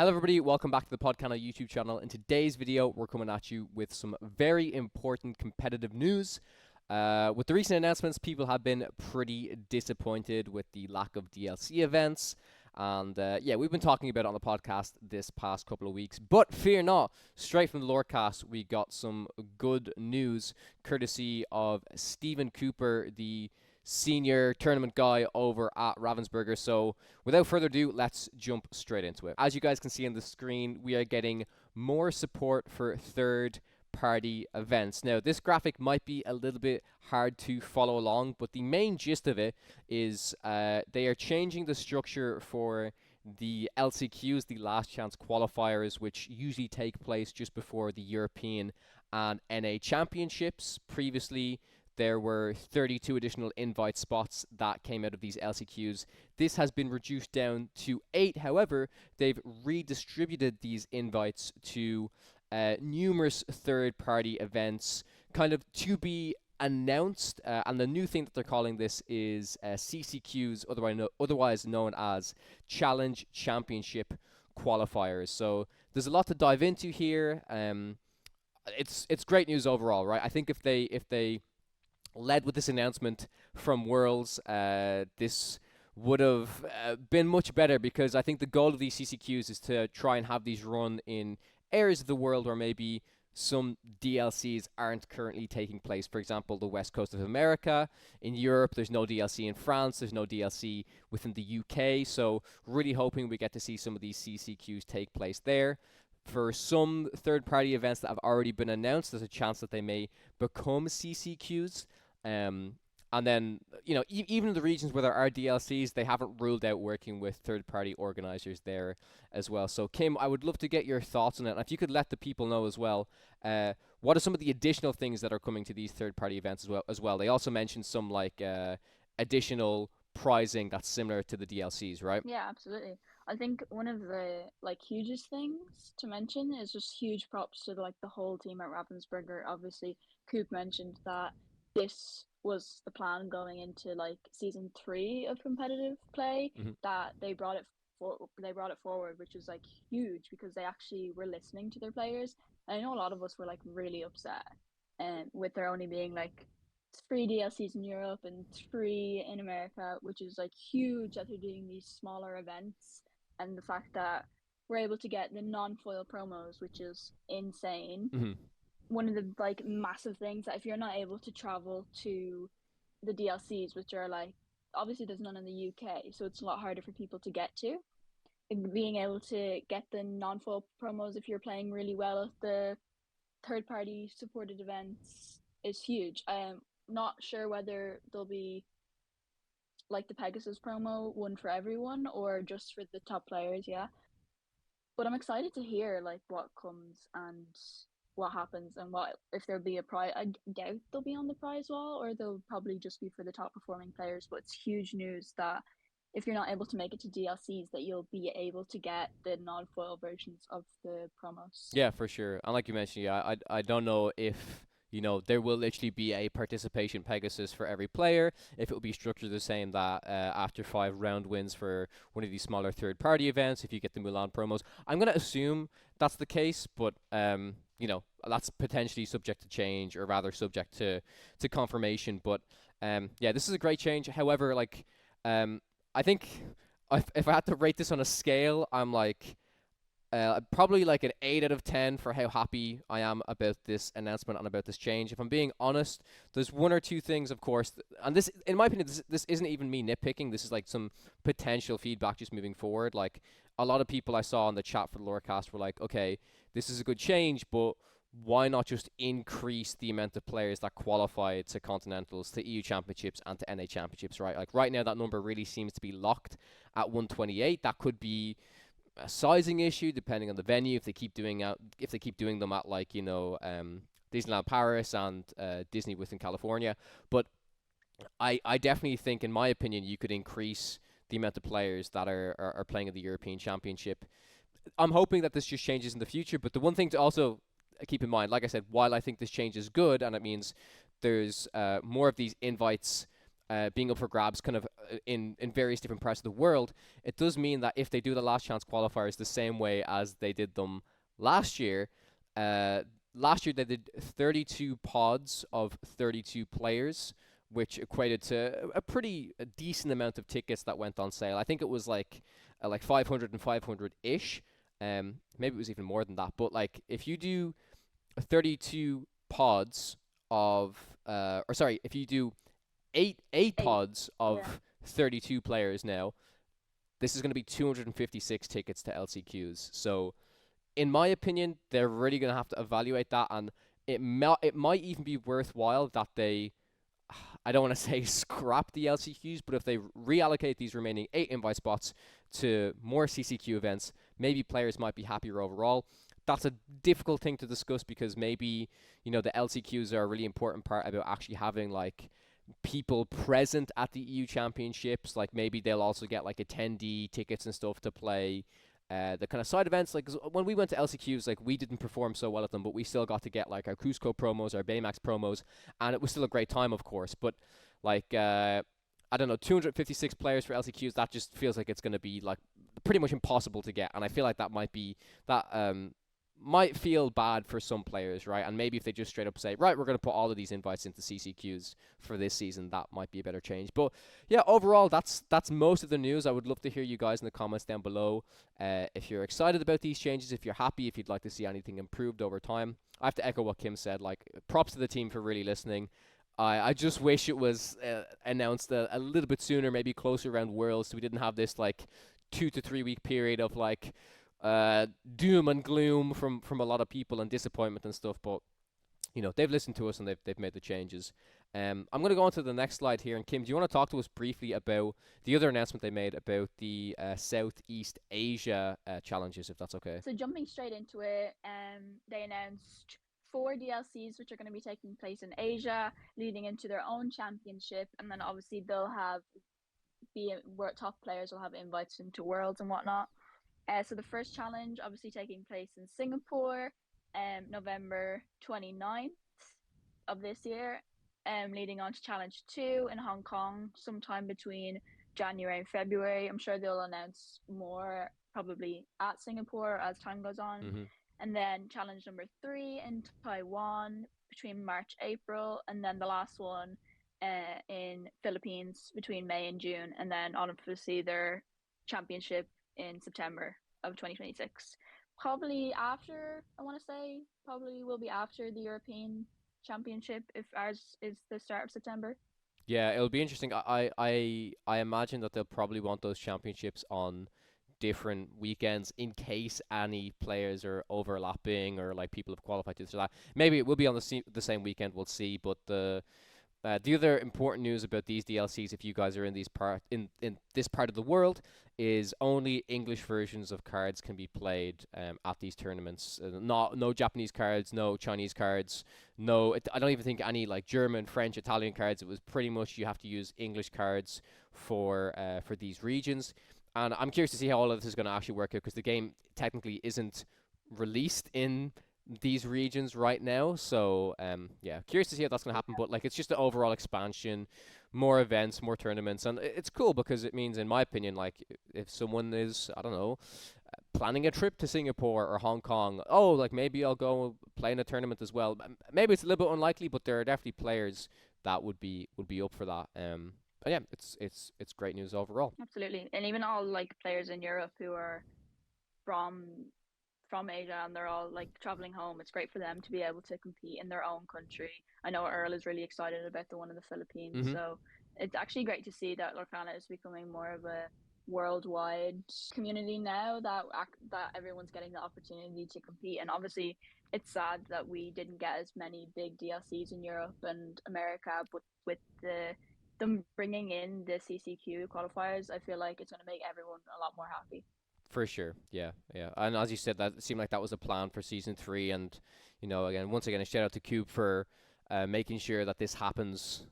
Hello everybody, welcome back to the Podcana YouTube channel. In today's video, we're coming at you with some very important competitive news. With the recent announcements, people have been pretty disappointed with the lack of DLC events. And yeah, we've been talking about it on the podcast this past couple of weeks. But fear not, straight from the Lorecast, we got some good news courtesy of Stephen Cooper, the senior tournament guy over at Ravensburger. So without further ado, let's jump straight into it. As you guys can see on the screen, we are getting more support for third-party events. Now, this graphic might be a little bit hard to follow along, but the main gist of it is they are changing the structure for the LCQs, the last chance qualifiers, which usually take place just before the European and NA championships. Previously, there were 32 additional invite spots that came out of these LCQs. This has been reduced down to 8. However, they've redistributed these invites to numerous third-party events, kind of to be announced. And the new thing that they're calling this is CCQs, otherwise known as Challenge Championship Qualifiers. So there's a lot to dive into here. It's great news overall, right? I think if they led with this announcement from Worlds, this would have been much better, because I think the goal of these CCQs is to try and have these run in areas of the world where maybe some DLCs aren't currently taking place. For example, the west coast of America. In Europe, there's no DLC. In France, there's no DLC within the UK. So really hoping we get to see some of these CCQs take place there. For some third-party events that have already been announced, there's a chance that they may become CCQs. And then, you know, even in the regions where there are DLCs, they haven't ruled out working with third-party organizers there as well. So, Kim, I would love to get your thoughts on it. And if you could let the people know as well, what are some of the additional things that are coming to these third-party events as well? They also mentioned some, like, additional prizing that's similar to the DLCs, right? Yeah, absolutely. I think one of the hugest things to mention is just huge props to the whole team at Ravensburger. Obviously, Coop mentioned that this was the plan going into season 3 of competitive play, Mm-hmm. that they brought it forward, which was huge because they actually were listening to their players. And I know a lot of us were really upset, and with there only being 3 DLCs in Europe and 3 in America, which is huge that they're doing these smaller events, and the fact that we're able to get the non-foil promos, which is insane. Mm-hmm. One of the massive things that if you're not able to travel to the DLCs, which are obviously there's none in the UK, so it's a lot harder for people to get to. And being able to get the non-foil promos if you're playing really well at the third-party supported events is huge. Not sure whether there'll be the Pegasus promo, one for everyone, or just for the top players, yeah. But I'm excited to hear what comes and what happens, and what if there'll be a prize. I doubt they'll be on the prize wall, or they'll probably just be for the top performing players. But it's huge news that if you're not able to make it to DLCs, that you'll be able to get the non-foil versions of the promos. Yeah, for sure. And like you mentioned, yeah, I don't know if, you know, there will literally be a participation Pegasus for every player. If it will be structured the same, that after 5 round wins for one of these smaller third-party events, if you get the Mulan promos, I'm gonna assume that's the case. But you know, that's potentially subject to change, or rather subject to confirmation. But yeah, this is a great change. However, I think if I had to rate this on a scale, I'm probably like an 8 out of 10 for how happy I am about this announcement and about this change. If I'm being honest, there's one or two things, of course, and this, in my opinion, this isn't even me nitpicking. This is some potential feedback just moving forward. Like, a lot of people I saw on the chat for the Lorecast were like, okay, this is a good change, but why not just increase the amount of players that qualify to Continentals, to EU Championships, and to NA Championships, right? Like, right now, that number really seems to be locked at 128. That could be a sizing issue depending on the venue. If they keep doing them at Disneyland Paris and Disney within California. But I definitely think, in my opinion, you could increase the amount of players that are playing in the European Championship. I'm hoping that this just changes in the future. But the one thing to also keep in mind, like I said, while I think this change is good and it means there's more of these invites being up for grabs kind of in various different parts of the world, it does mean that if they do the last chance qualifiers the same way as they did them last year, last year they did 32 pods of 32 players, which equated to a decent amount of tickets that went on sale. I think it was like 500 and 500 ish. Maybe it was even more than that. But like if you do 32 pods of, or sorry, if you do eight pods of Yeah. 32 players now, this is going to be 256 tickets to LCQs. So, in my opinion, they're really going to have to evaluate that, and it might even be worthwhile that they, I don't want to say scrap the LCQs, but if they reallocate these remaining 8 invite spots to more CCQ events, maybe players might be happier overall. That's a difficult thing to discuss because maybe, the LCQs are a really important part about actually having like people present at the EU Championships. Like maybe they'll also get like attendee tickets and stuff to play the kind of side events. Like when we went to LCQs, like we didn't perform so well at them, but we still got to get like our Cusco promos, our Baymax promos, and it was still a great time, of course. But like I don't know, 256 players for LCQs, that just feels like it's going to be like pretty much impossible to get, and I feel like that might feel bad for some players, right? And maybe if they just straight up say, right, we're going to put all of these invites into CCQs for this season, that might be a better change. But yeah, overall, that's most of the news. I would love to hear you guys in the comments down below if you're excited about these changes, if you're happy, if you'd like to see anything improved over time. I have to echo what Kim said. Like, props to the team for really listening. I just wish it was announced a little bit sooner, maybe closer around Worlds, so we didn't have this like 2 to 3 week period of like doom and gloom from a lot of people and disappointment and stuff. But they've listened to us and they've made the changes. I'm going to go on to the next slide here, and Kim, do you want to talk to us briefly about the other announcement they made about the Southeast Asia challenges, if that's okay? So jumping straight into it, they announced 4 DLCs which are going to be taking place in Asia, leading into their own championship, and then obviously they'll have top players will have invites into Worlds and whatnot. So the first challenge obviously taking place in Singapore, November 29th of this year, leading on to challenge 2 in Hong Kong sometime between January and February. I'm sure they'll announce more probably at Singapore as time goes on. Mm-hmm. And then challenge number 3 in Taiwan between March, April, and then the last one in Philippines between May and June, and then obviously their championship in September of 2026. Probably after, I want to say, probably will be after the European Championship, if ours is the start of September. Yeah, it'll be interesting. I imagine that they'll probably want those championships on different weekends in case any players are overlapping or like people have qualified to this or that. Maybe it will be on the same weekend. We'll see. But the other important news about these DLCs, if you guys are in in this part of the world, is only English versions of cards can be played at these tournaments. No Japanese cards, no Chinese cards, I don't even think any like German, French, Italian cards. It was pretty much you have to use English cards for these regions. And I'm curious to see how all of this is going to actually work out because the game technically isn't released in these regions right now. So yeah, curious to see how that's going to happen. But like, it's just an overall expansion, more events, more tournaments, and it's cool because it means, in my opinion, like if someone is, I don't know, planning a trip to Singapore or Hong Kong, oh, like maybe I'll go play in a tournament as well. Maybe it's a little bit unlikely, but there are definitely players that would be up for that. Yeah, it's great news overall. Absolutely, and even all like players in Europe who are from Asia and they're all like traveling home. It's great for them to be able to compete in their own country. I know Earl is really excited about the one in the Philippines, so it's actually great to see that Lorcana is becoming more of a worldwide community now, that everyone's getting the opportunity to compete. And obviously it's sad that we didn't get as many big DLCs in Europe and America, but with them bringing in the CCQ qualifiers, I feel like it's going to make everyone a lot more happy. For sure, yeah. And as you said, that seemed like that was a plan for season 3, and once again, a shout out to Cube for making sure that this happens,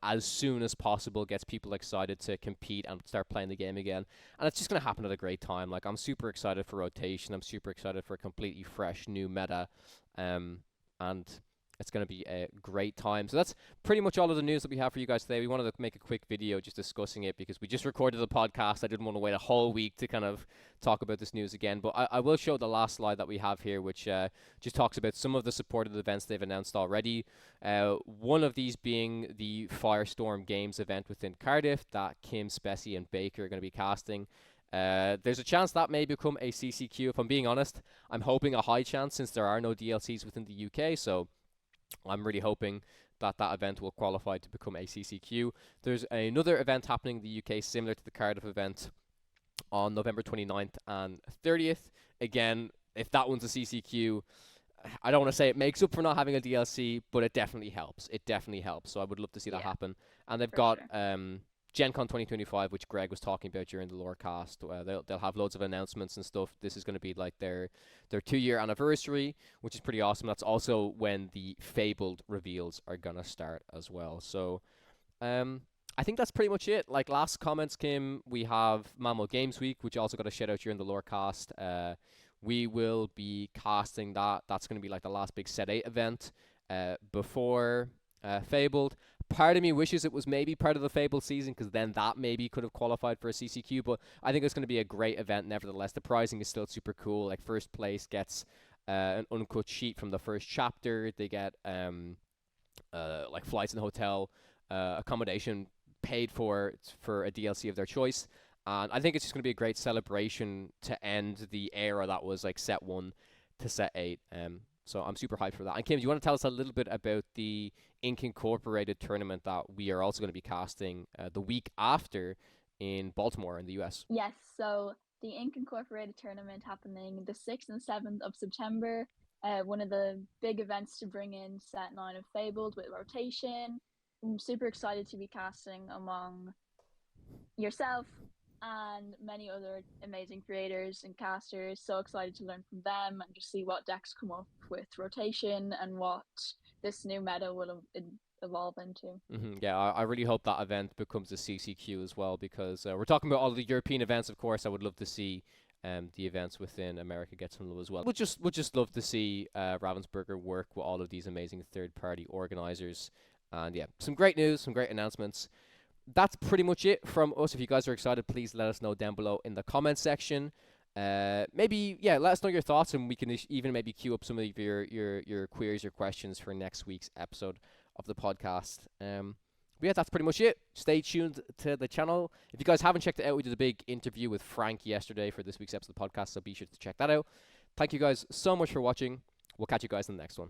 as soon as possible, gets people excited to compete and start playing the game again. And it's just going to happen at a great time. Like, I'm super excited for rotation. I'm super excited for a completely fresh new meta. And It's going to be a great time. So that's pretty much all of the news that we have for you guys today. We wanted to make a quick video just discussing it because we just recorded the podcast. I didn't want to wait a whole week to kind of talk about this news again. But I will show the last slide that we have here, which just talks about some of the supported events they've announced already. One of these being the Firestorm Games event within Cardiff that Kim, Spessy, and Baker are going to be casting. There's a chance that may become a CCQ. If I'm being honest, I'm hoping a high chance since there are no DLCs within the UK. So I'm really hoping that that event will qualify to become a CCQ. There's another event happening in the UK similar to the Cardiff event on November 29th and 30th. Again, if that one's a CCQ, I don't want to say it makes up for not having a DLC, but it definitely helps. It definitely helps. So I would love to see that happen. And they've got Gen Con 2025, which Greg was talking about during the Lorecast. They'll have loads of announcements and stuff. This is going to be like their 2-year anniversary, which is pretty awesome. That's also when the Fabled reveals are going to start as well. So I think that's pretty much it. Like, last comments, Kim, we have Malmo Games Week, which also got a shout out during the Lorecast. We will be casting that. That's going to be like the last big Set 8 event before Fabled. Part of me wishes it was maybe part of the Fabled season, because then that maybe could have qualified for a CCQ, but I think it's going to be a great event nevertheless. The pricing is still super cool. Like, first place gets an uncut sheet from the first chapter. They get like flights and hotel accommodation paid for a DLC of their choice. And I think it's just going to be a great celebration to end the era that was like Set 1 to Set 8. So I'm super hyped for that. And Kim, do you want to tell us a little bit about the Ink Incorporated tournament that we are also going to be casting the week after in Baltimore in the US? Yes, so the Ink Incorporated tournament happening the 6th and 7th of September. One of the big events to bring in Set 9 of Fabled with rotation. I'm super excited to be casting among yourself and many other amazing creators and casters. So excited to learn from them and just see what decks come up with rotation and what this new meta will evolve into. Yeah, I really hope that event becomes a CCQ as well, because we're talking about all the European events, of course. I would love to see the events within America get some love as well. Would just love to see Ravensburger work with all of these amazing third-party organizers. And yeah, some great news, some great announcements. That's pretty much it from us. If you guys are excited, please let us know down below in the comment section. Maybe, let us know your thoughts, and we can even maybe queue up some of your queries, your questions for next week's episode of the podcast. But yeah, that's pretty much it. Stay tuned to the channel. If you guys haven't checked it out, we did a big interview with Frank yesterday for this week's episode of the podcast, so be sure to check that out. Thank you guys so much for watching. We'll catch you guys in the next one.